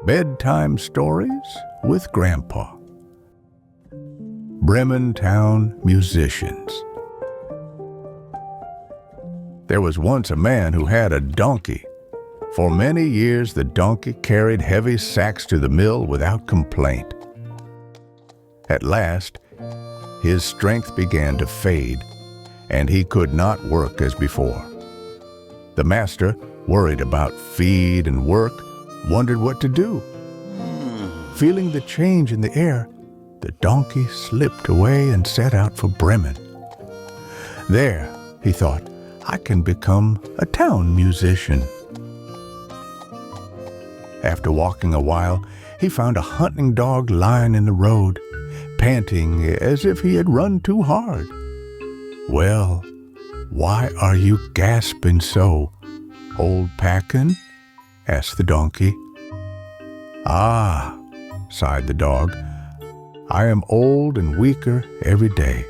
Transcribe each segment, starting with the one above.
Bedtime Stories with Grandpa. Bremen Town Musicians. There was once a man who had a donkey. For many years the donkey carried heavy sacks to the mill without complaint. At last, his strength began to fade, and he could not work as before. The master, worried about feed and work, wondered what to do. Feeling the change in the air, the donkey slipped away and set out for Bremen. There, he thought, I can become a town musician. After walking a while, he found a hunting dog lying in the road, panting as if he had run too hard. "Well, why are you gasping so, old Packin?" asked the donkey. "Ah," sighed the dog, "I am old and weaker every day.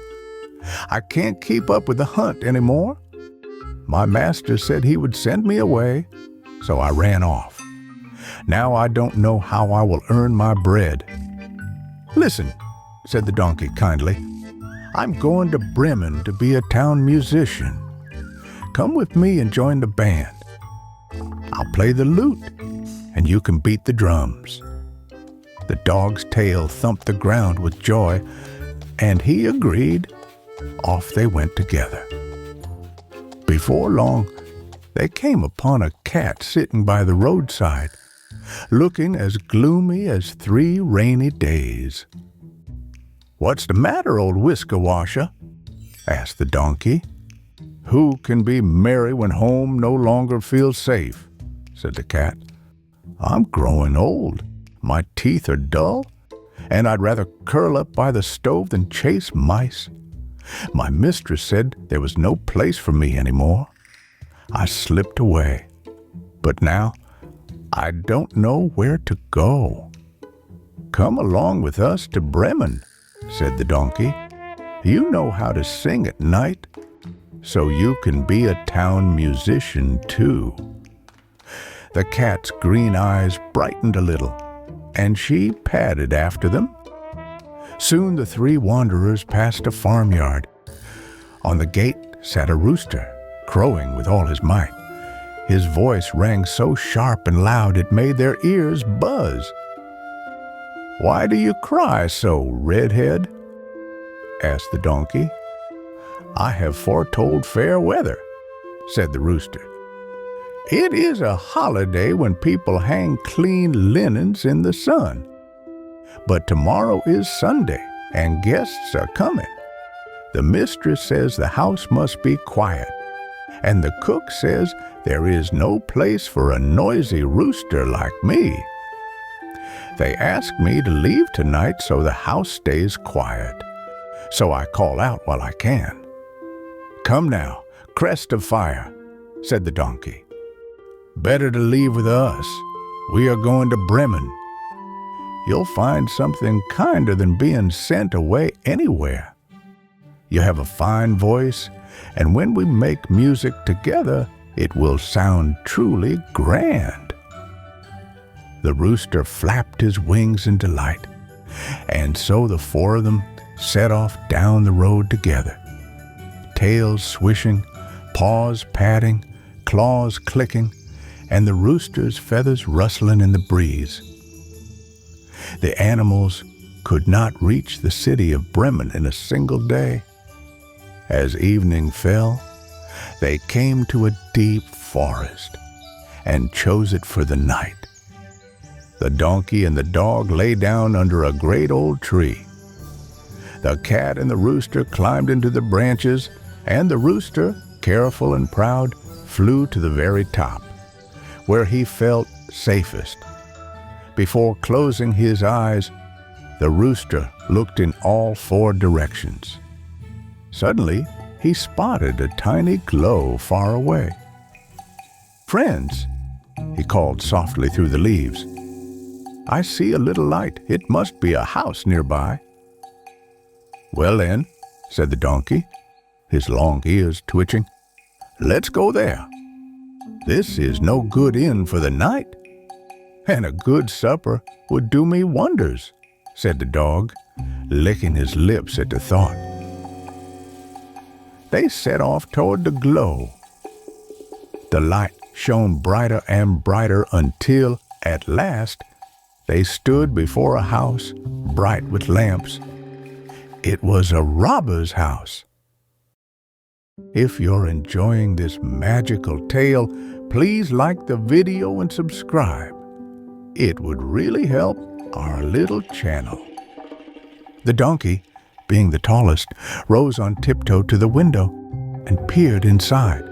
I can't keep up with the hunt anymore. My master said he would send me away, so I ran off. Now I don't know how I will earn my bread." "Listen," said the donkey kindly, "I'm going to Bremen to be a town musician. Come with me and join the band. I'll play the lute, and you can beat the drums." The dog's tail thumped the ground with joy, and he agreed. Off they went together. Before long, they came upon a cat sitting by the roadside, looking as gloomy as 3 rainy days. "What's the matter, old Whisker-washer?" asked the donkey. "Who can be merry when home no longer feels safe?" said the cat. "I'm growing old. My teeth are dull, and I'd rather curl up by the stove than chase mice. My mistress said there was no place for me anymore. I slipped away, but now I don't know where to go." "Come along with us to Bremen," said the donkey. "You know how to sing at night, so you can be a town musician too." The cat's green eyes brightened a little, and she padded after them. Soon the 3 wanderers passed a farmyard. On the gate sat a rooster, crowing with all his might. His voice rang so sharp and loud it made their ears buzz. "Why do you cry so, redhead?" asked the donkey. "I have foretold fair weather," said the rooster. "It is a holiday when people hang clean linens in the sun. But tomorrow is Sunday, and guests are coming. The mistress says the house must be quiet, and the cook says there is no place for a noisy rooster like me. They ask me to leave tonight so the house stays quiet, so I call out while I can." "Come now, crest of fire," said the donkey. "Better to leave with us. We are going to Bremen. You'll find something kinder than being sent away anywhere. You have a fine voice, and when we make music together, it will sound truly grand." The rooster flapped his wings in delight, and so the 4 of them set off down the road together, tails swishing, paws patting, claws clicking, and the rooster's feathers rustling in the breeze. The animals could not reach the city of Bremen in a single day. As evening fell, they came to a deep forest and chose it for the night. The donkey and the dog lay down under a great old tree. The cat and the rooster climbed into the branches, and the rooster, careful and proud, flew to the very top, where he felt safest. Before closing his eyes, the rooster looked in all 4 directions. Suddenly, he spotted a tiny glow far away. "Friends," he called softly through the leaves, "I see a little light. It must be a house nearby." "Well then," said the donkey, his long ears twitching, "let's go there. This is no good inn for the night." and a good supper would do me wonders," said the dog, licking his lips at the thought. They set off toward the glow. The light shone brighter and brighter until, at last, they stood before a house bright with lamps. It was a robber's house. If you're enjoying this magical tale, please like the video and subscribe. It would really help our little channel. The donkey, being the tallest, rose on tiptoe to the window and peered inside.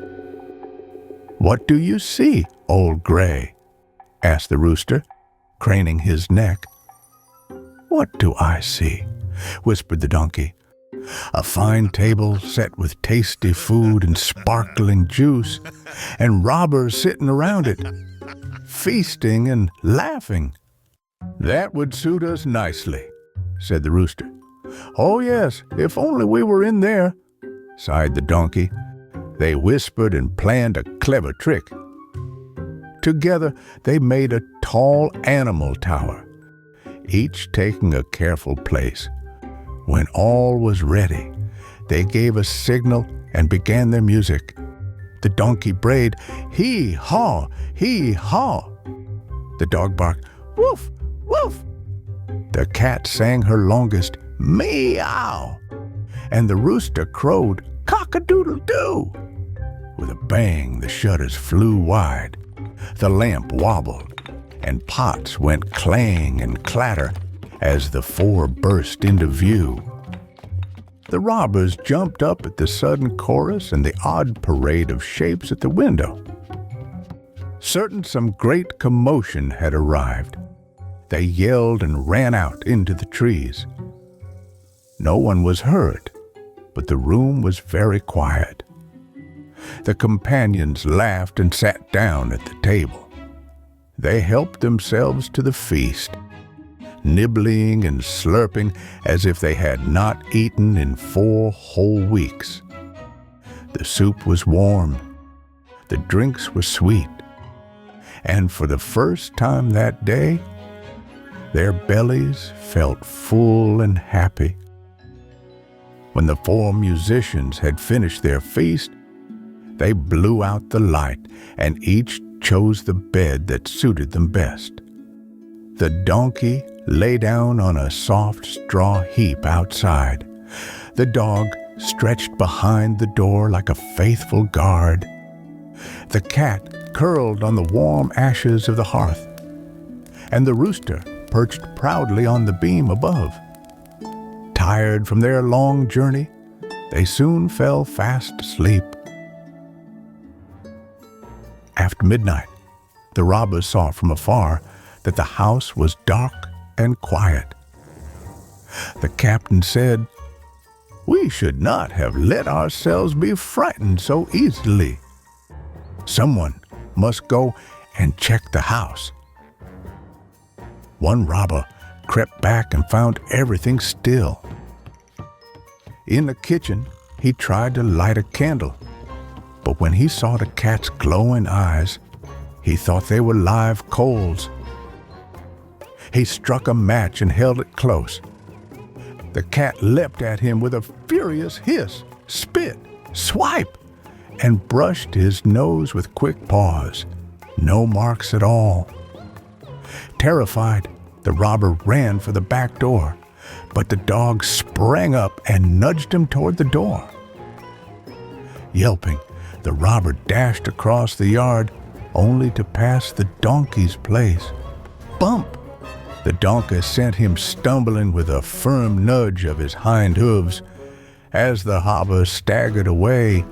"What do you see, Old Gray?" asked the rooster, craning his neck. "What do I see?" whispered the donkey. "A fine table set with tasty food and sparkling juice, and robbers sitting around it, feasting and laughing." "That would suit us nicely," said the rooster. "Oh yes, if only we were in there," sighed the donkey. They whispered and planned a clever trick. Together they made a tall animal tower, each taking a careful place. When all was ready, they gave a signal and began their music. The donkey brayed, "Hee-haw, hee-haw." The dog barked, "Woof, woof." The cat sang her longest, "Meow." And the rooster crowed, "Cock-a-doodle-doo." With a bang, the shutters flew wide. The lamp wobbled, and pots went clang and clatter as the four burst into view. The robbers jumped up at the sudden chorus and the odd parade of shapes at the window. Certain some great commotion had arrived. They yelled and ran out into the trees. No one was hurt, but the room was very quiet. The companions laughed and sat down at the table. They helped themselves to the feast, nibbling and slurping as if they had not eaten in 4 whole weeks. The soup was warm, the drinks were sweet, and for the first time that day, their bellies felt full and happy. When the 4 musicians had finished their feast, they blew out the light and each chose the bed that suited them best. The donkey lay down on a soft straw heap outside. The dog stretched behind the door like a faithful guard. The cat curled on the warm ashes of the hearth, and the rooster perched proudly on the beam above. Tired from their long journey, they soon fell fast asleep. After midnight, the robbers saw from afar that the house was dark and quiet. The captain said, "We should not have let ourselves be frightened so easily. Someone must go and check the house." One robber crept back and found everything still. In the kitchen, he tried to light a candle, but when he saw the cat's glowing eyes, he thought they were live coals. He struck a match and held it close. The cat leapt at him with a furious hiss, spit, swipe, and brushed his nose with quick paws. No marks at all. Terrified, the robber ran for the back door, but the dog sprang up and nudged him toward the door. Yelping, the robber dashed across the yard, only to pass the donkey's place. Bump! The donkey sent him stumbling with a firm nudge of his hind hooves. As the robber staggered away,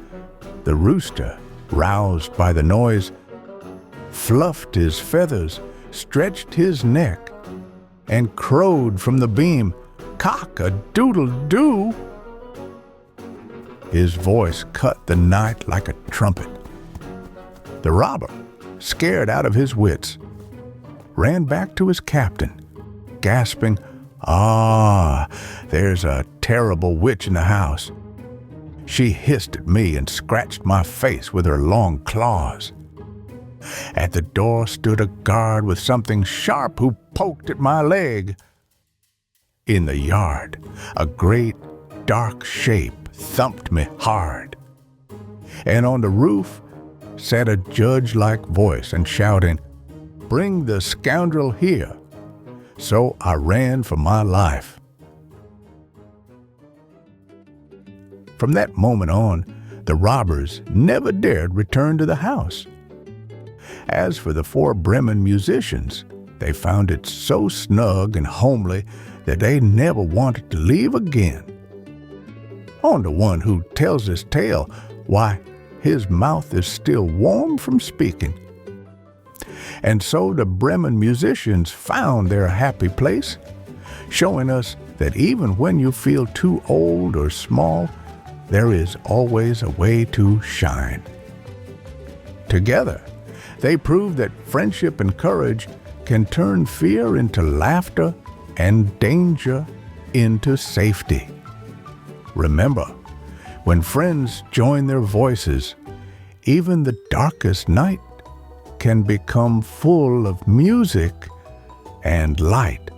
the rooster, roused by the noise, fluffed his feathers, stretched his neck, and crowed from the beam, "Cock-a-doodle-doo!" His voice cut the night like a trumpet. The robber, scared out of his wits, ran back to his captain, gasping, "Ah, there's a terrible witch in the house. She hissed at me and scratched my face with her long claws." At the door stood a guard with something sharp who poked at my leg. In the yard, a great dark shape thumped me hard. And on the roof sat a judge-like voice and shouting, "Bring the scoundrel here." So I ran for my life. From that moment on, the robbers never dared return to the house. As for the 4 Bremen musicians, they found it so snug and homely that they never wanted to leave again. On to one who tells his tale, why, his mouth is still warm from speaking. And so the Bremen musicians found their happy place, showing us that even when you feel too old or small, there is always a way to shine. Together, they prove that friendship and courage can turn fear into laughter and danger into safety. Remember, when friends join their voices, even the darkest night can become full of music and light.